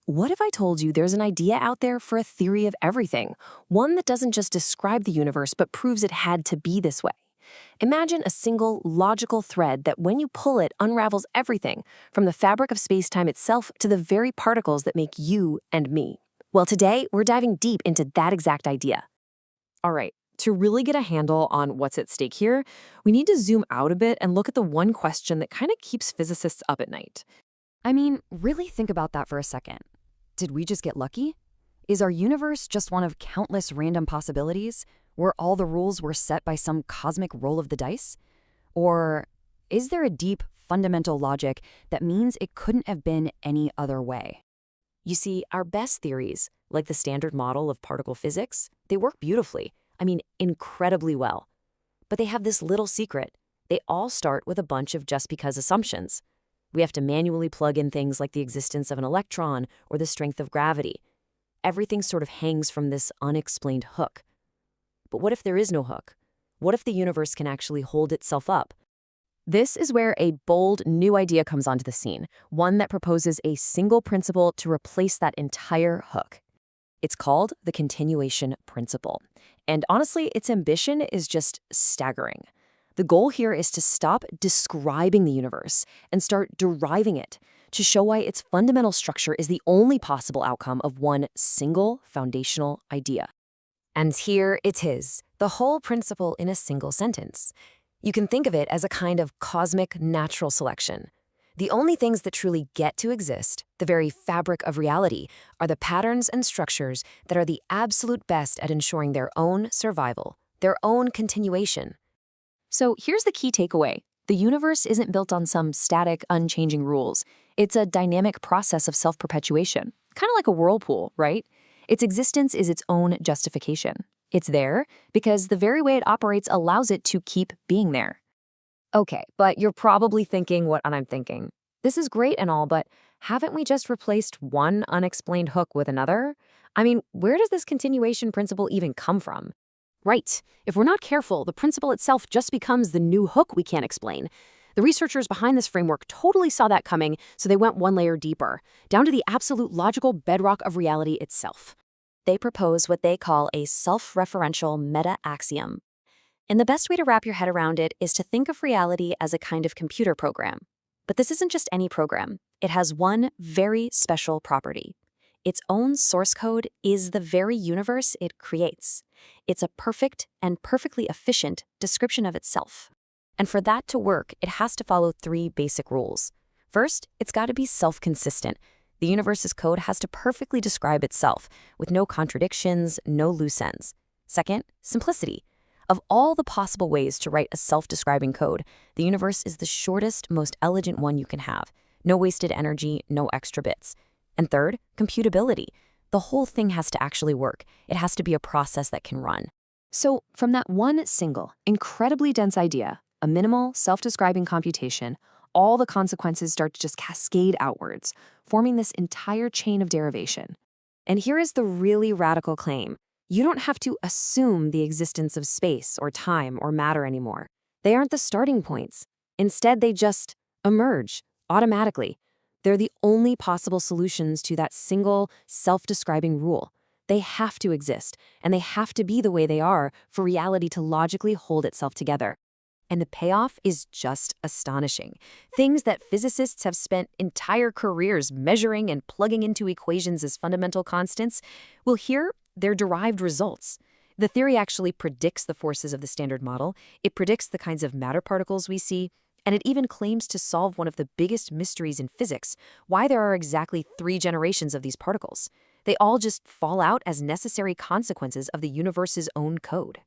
What if I told you there's an idea out there for a theory of everything? One that doesn't just describe the universe, but proves it had to be this way. Imagine a single, logical thread that when you pull it unravels everything, from the fabric of space-time itself to the very particles that make you and me. Well, today, we're diving deep into that exact idea. All right, to really get a handle on what's at stake here, we need to zoom out a bit and look at the one question that kind of keeps physicists up at night. I mean, really think about that for a second. Did we just get lucky? Is our universe just one of countless random possibilities, where all the rules were set by some cosmic roll of the dice? Or is there a deep, fundamental logic that means it couldn't have been any other way? You see, our best theories, like the standard model of particle physics, they work beautifully. I mean, incredibly well. But they have this little secret. They all start with a bunch of just because assumptions. We have to manually plug in things like the existence of an electron or the strength of gravity. Everything sort of hangs from this unexplained hook. But what if there is no hook? What if the universe can actually hold itself up? This is where a bold new idea comes onto the scene, one that proposes a single principle to replace that entire hook. It's called the continuation principle. And honestly, its ambition is just staggering. The goal here is to stop describing the universe and start deriving it, to show why its fundamental structure is the only possible outcome of one single foundational idea. And here it is, the whole principle in a single sentence. You can think of it as a kind of cosmic natural selection. The only things that truly get to exist, the very fabric of reality, are the patterns and structures that are the absolute best at ensuring their own survival, their own continuation. So here's the key takeaway. The universe isn't built on some static, unchanging rules. It's a dynamic process of self-perpetuation, kind of like a whirlpool, right? Its existence is its own justification. It's there because the very way it operates allows it to keep being there. Okay, but you're probably thinking what I'm thinking. This is great and all, but haven't we just replaced one unexplained hook with another? I mean, where does this continuation principle even come from? Right. If we're not careful, the principle itself just becomes the new hook we can't explain. The researchers behind this framework totally saw that coming, so they went one layer deeper, down to the absolute logical bedrock of reality itself. They propose what they call a self-referential meta-axiom. And the best way to wrap your head around it is to think of reality as a kind of computer program. But this isn't just any program. It has one very special property. Its own source code is the very universe it creates. It's a perfect and perfectly efficient description of itself. And for that to work, it has to follow three basic rules. First, it's got to be self-consistent. The universe's code has to perfectly describe itself, with no contradictions, no loose ends. Second, simplicity. Of all the possible ways to write a self-describing code, the universe is the shortest, most elegant one you can have. No wasted energy, no extra bits. And third, computability. The whole thing has to actually work. It has to be a process that can run. So from that one single, incredibly dense idea, a minimal, self-describing computation, all the consequences start to just cascade outwards, forming this entire chain of derivation. And here is the really radical claim. You don't have to assume the existence of space or time or matter anymore. They aren't the starting points. Instead, they just emerge automatically. They're the only possible solutions to that single, self-describing rule. They have to exist, and they have to be the way they are for reality to logically hold itself together. And the payoff is just astonishing. Things that physicists have spent entire careers measuring and plugging into equations as fundamental constants, well, here, they're derived results. The theory actually predicts the forces of the standard model. It predicts the kinds of matter particles we see, and it even claims to solve one of the biggest mysteries in physics, why there are exactly 3 generations of these particles. They all just fall out as necessary consequences of the universe's own code.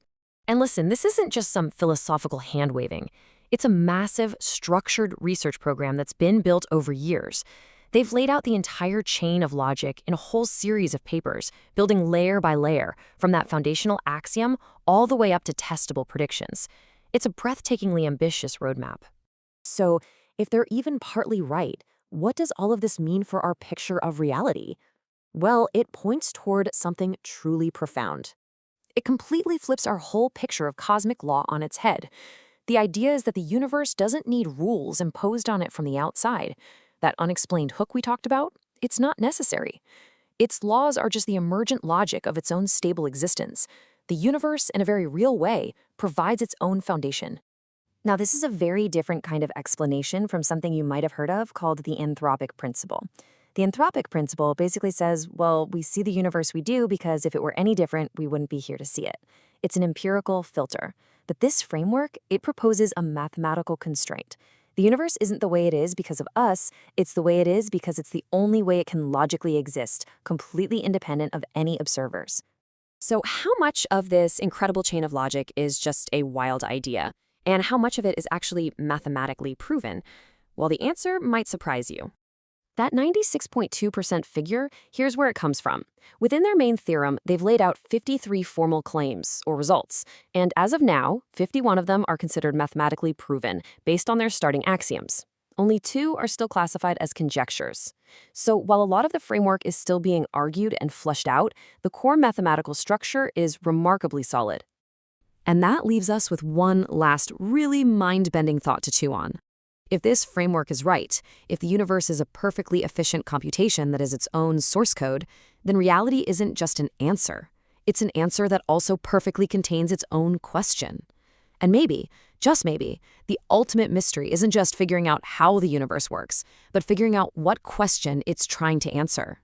And listen, this isn't just some philosophical hand-waving. It's a massive, structured research program that's been built over years. They've laid out the entire chain of logic in a whole series of papers, building layer by layer, from that foundational axiom all the way up to testable predictions. It's a breathtakingly ambitious roadmap. So, if they're even partly right, what does all of this mean for our picture of reality? Well, it points toward something truly profound. It completely flips our whole picture of cosmic law on its head. The idea is that the universe doesn't need rules imposed on it from the outside. That unexplained hook we talked about, It's not necessary. Its laws are just the emergent logic of its own stable existence. The universe, in a very real way, provides its own foundation. Now, this is a very different kind of explanation from something you might have heard of called the anthropic principle. The anthropic principle basically says, well, we see the universe we do because if it were any different, we wouldn't be here to see it. It's an empirical filter. But this framework, it proposes a mathematical constraint. The universe isn't the way it is because of us, it's the way it is because it's the only way it can logically exist, completely independent of any observers. So how much of this incredible chain of logic is just a wild idea? And how much of it is actually mathematically proven? Well, the answer might surprise you. That 96.2% figure, here's where it comes from. Within their main theorem, they've laid out 53 formal claims, or results, and as of now, 51 of them are considered mathematically proven, based on their starting axioms. Only 2 are still classified as conjectures. So while a lot of the framework is still being argued and fleshed out, the core mathematical structure is remarkably solid. And that leaves us with one last really mind-bending thought to chew on. If this framework is right, if the universe is a perfectly efficient computation that is its own source code, then reality isn't just an answer. It's an answer that also perfectly contains its own question. And maybe, just maybe, the ultimate mystery isn't just figuring out how the universe works, but figuring out what question it's trying to answer.